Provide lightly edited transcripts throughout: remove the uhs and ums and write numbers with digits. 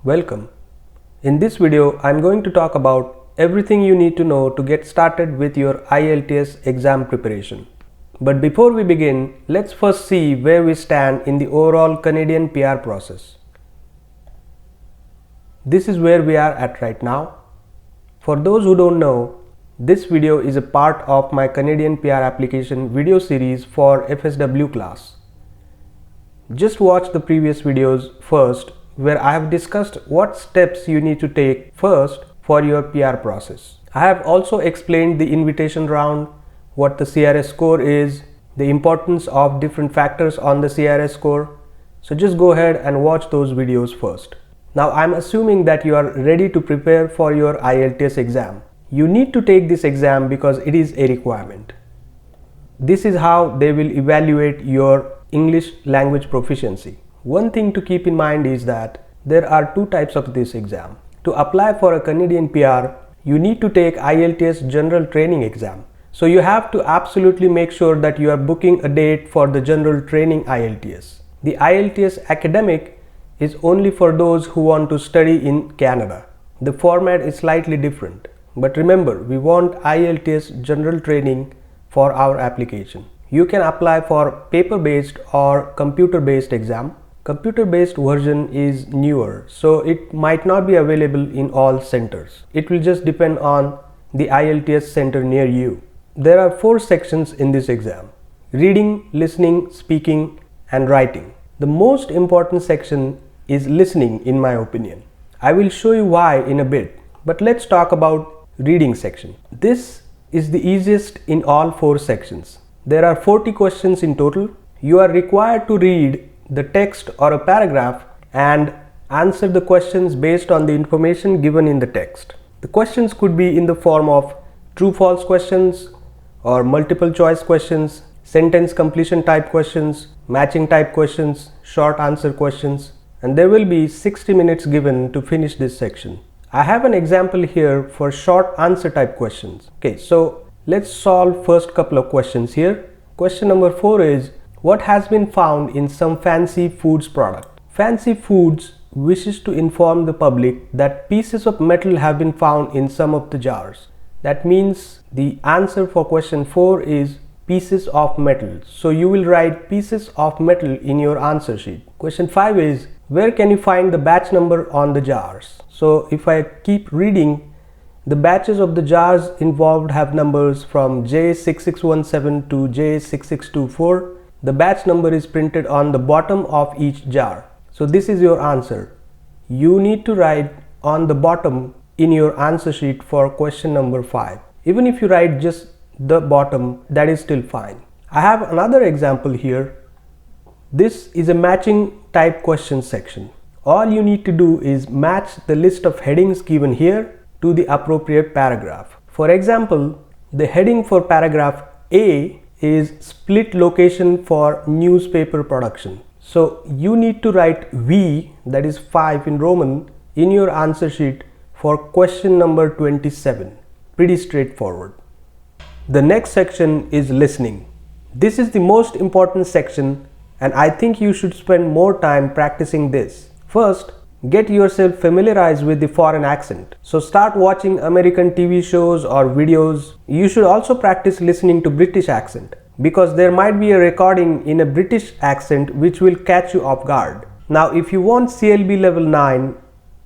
Welcome. In this video, I'm going to talk about everything you need to know to get started with your IELTS exam preparation. But before we begin, let's first see where we stand in the overall Canadian PR process. This is where we are at right now. For those who don't know, this video is a part of my Canadian PR application video series for FSW class. Just watch the previous videos first, where I have discussed what steps you need to take first for your PR process. I have also explained the invitation round, what the CRS score is, the importance of different factors on the CRS score. So just go ahead and watch those videos first. Now I'm assuming that you are ready to prepare for your IELTS exam. You need to take this exam because it is a requirement. This is how they will evaluate your English language proficiency. One thing to keep in mind is that there are two types of this exam. To apply for a Canadian PR, you need to take IELTS General Training exam. So you have to absolutely make sure that you are booking a date for the General Training IELTS. The IELTS Academic is only for those who want to study in Canada. The format is slightly different. But remember, we want IELTS General Training for our application. You can apply for paper-based or computer-based exam. Computer-based version is newer, so it might not be available in all centers. It will just depend on the IELTS center near you. There are 4 sections in this exam: reading, listening, speaking, and writing. The most important section is listening, in my opinion. I will show you why in a bit, but let's talk about reading section. This is the easiest in all 4 sections. There are 40 questions in total. You are required to read the text or a paragraph and answer the questions based on the information given in the text. The questions could be in the form of true-false questions or multiple choice questions, sentence completion type questions, matching type questions, short answer questions, and there will be 60 minutes given to finish this section. I have an example here for short answer type questions. Okay, so let's solve first couple of questions here. Question number 4 is, what has been found in some fancy foods product? Fancy Foods wishes to inform the public that pieces of metal have been found in some of the jars. That means the answer for question 4 is pieces of metal. So you will write pieces of metal in your answer sheet. Question 5 is, where can you find the batch number on the jars? So if I keep reading, the batches of the jars involved have numbers from J6617 to J6624. The batch number is printed on the bottom of each jar. So this is your answer. You need to write on the bottom in your answer sheet for question number 5. Even if you write just the bottom, that is still fine. I have another example here. This is a matching type question section. All you need to do is match the list of headings given here to the appropriate paragraph. For example, the heading for paragraph A is split location for newspaper production. So you need to write V, that is 5 in Roman, in your answer sheet for question number 27. Pretty straightforward. The next section is listening. This is the most important section, and I think you should spend more time practicing this. First, get yourself familiarized with the foreign accent. So start watching American TV shows or videos. You should also practice listening to British accent, because there might be a recording in a British accent which will catch you off guard. Now if you want CLB level 9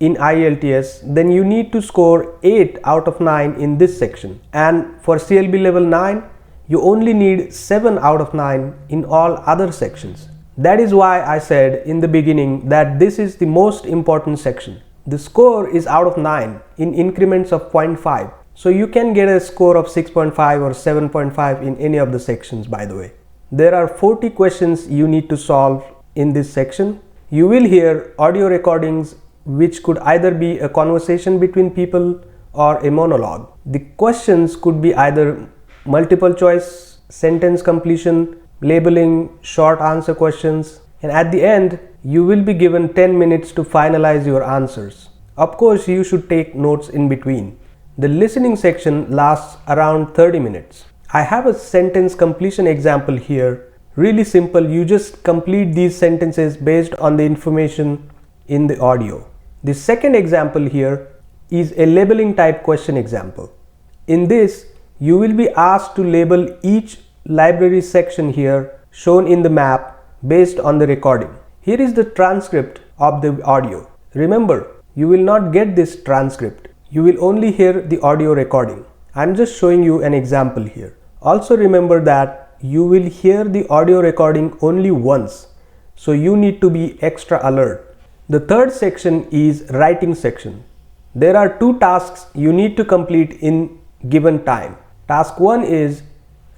in IELTS, then you need to score 8 out of 9 in this section. And for CLB level 9, you only need 7 out of 9 in all other sections. That is why I said in the beginning that this is the most important section. The score is out of 9 in increments of 0.5. So you can get a score of 6.5 or 7.5 in any of the sections, by the way. There are 40 questions you need to solve in this section. You will hear audio recordings which could either be a conversation between people or a monologue. The questions could be either multiple choice, sentence completion, labeling, short answer questions, and at the end you will be given 10 minutes to finalize your answers. Of course, you should take notes in between. The listening section lasts around 30 minutes. I have a sentence completion example here. Really simple, you just complete these sentences based on the information in the audio. The second example here is a labeling type question example. In this, you will be asked to label each library section here shown in the map based on the recording. Here is the transcript of the audio. Remember, you will not get this transcript. You will only hear the audio recording. I'm just showing you an example here. Also remember that you will hear the audio recording only once, so you need to be extra alert. The third section is writing section. There are two tasks you need to complete in given time. Task 1 is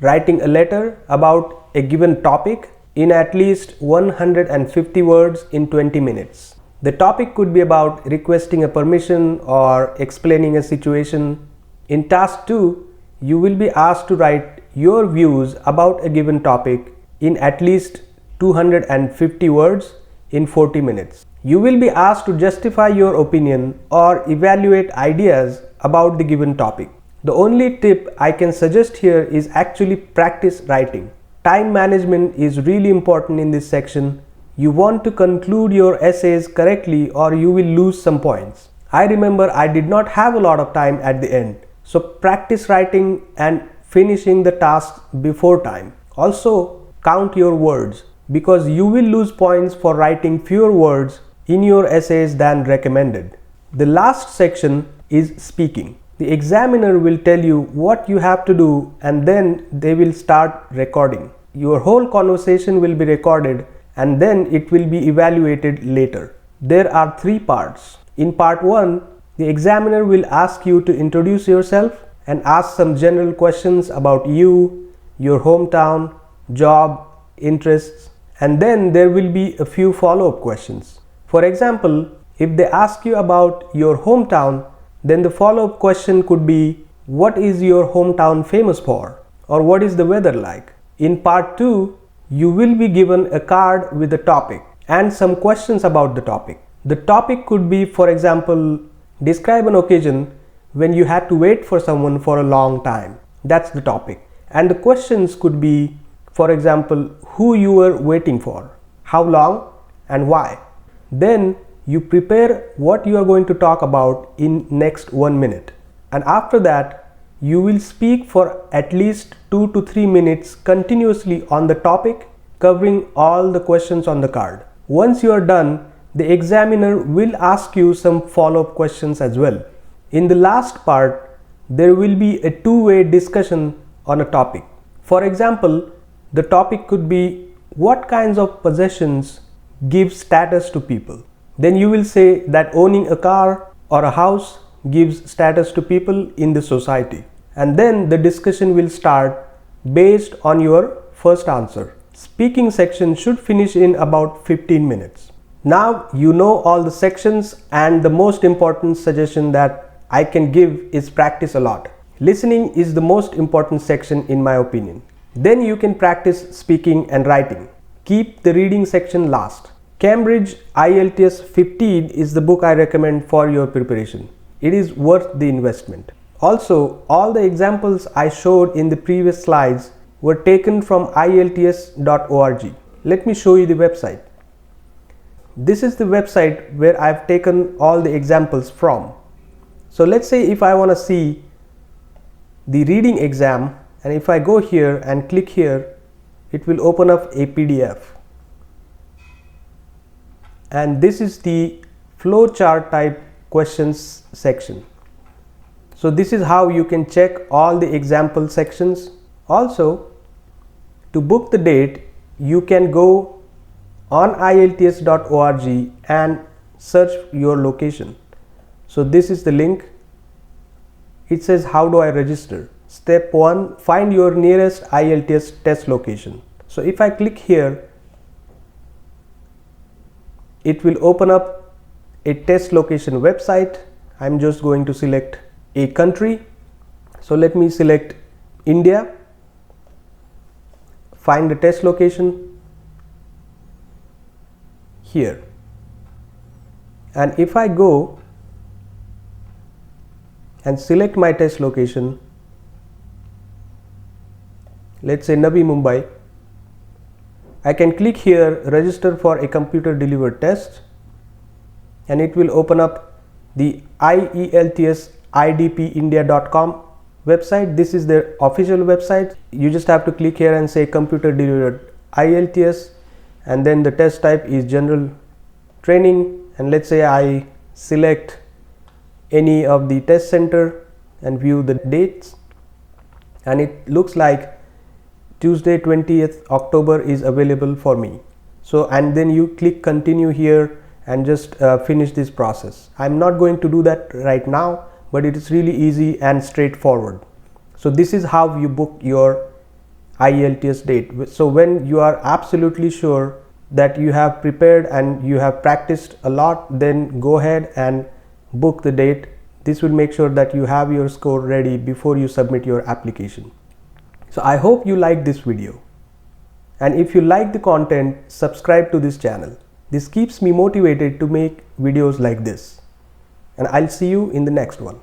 writing a letter about a given topic in at least 150 words in 20 minutes. The topic could be about requesting a permission or explaining a situation. In task 2, you will be asked to write your views about a given topic in at least 250 words in 40 minutes. You will be asked to justify your opinion or evaluate ideas about the given topic. The only tip I can suggest here is actually practice writing. Time management is really important in this section. You want to conclude your essays correctly or you will lose some points. I remember I did not have a lot of time at the end. So practice writing and finishing the tasks before time. Also count your words because you will lose points for writing fewer words in your essays than recommended. The last section is speaking. The examiner will tell you what you have to do and then they will start recording. Your whole conversation will be recorded and then it will be evaluated later. There are 3 parts. In part 1, the examiner will ask you to introduce yourself and ask some general questions about you, your hometown, job, interests, and then there will be a few follow-up questions. For example, if they ask you about your hometown, then the follow-up question could be, what is your hometown famous for? Or what is the weather like? In part 2, you will be given a card with a topic and some questions about the topic. The topic could be, for example, describe an occasion when you had to wait for someone for a long time. That's the topic. And the questions could be, for example, who you were waiting for, how long and why. Then you prepare what you are going to talk about in next 1 minute. And after that, you will speak for at least 2 to 3 minutes continuously on the topic, covering all the questions on the card. Once you are done, the examiner will ask you some follow-up questions as well. In the last part, there will be a two-way discussion on a topic. For example, the topic could be what kinds of possessions give status to people. Then you will say that owning a car or a house gives status to people in the society. And then the discussion will start based on your first answer. Speaking section should finish in about 15 minutes. Now you know all the sections, and the most important suggestion that I can give is practice a lot. Listening is the most important section in my opinion. Then you can practice speaking and writing. Keep the reading section last. Cambridge IELTS 15 is the book I recommend for your preparation. It is worth the investment. Also, all the examples I showed in the previous slides were taken from IELTS.org. Let me show you the website. This is the website where I've taken all the examples from. So let's say if I want to see the reading exam, and if I go here and click here, it will open up a PDF. And this is the flowchart type questions section. So this is how you can check all the example sections. Also, to book the date, you can go on IELTS.org and search your location. So this is the link. It says, how do I register? Step 1, find your nearest IELTS test location. So if I click here, it will open up a test location website. I'm just going to select a country. So let me select India. Find the test location here. And if I go and select my test location, let's say Navi Mumbai, I can click here, register for a computer delivered test, and it will open up the IELTSIDPindia.com website. This is their official website. You just have to click here and say computer delivered IELTS, and then the test type is general training, and let's say I select any of the test center and view the dates, and it looks like Tuesday 20th October is available for me. So, and then you click continue here and just finish this process. I'm not going to do that right now, but it is really easy and straightforward. So this is how you book your IELTS date. So when you are absolutely sure that you have prepared and you have practiced a lot, then go ahead and book the date. This will make sure that you have your score ready before you submit your application. So I hope you like this video, and if you like the content, subscribe to this channel. This keeps me motivated to make videos like this, and I'll see you in the next one.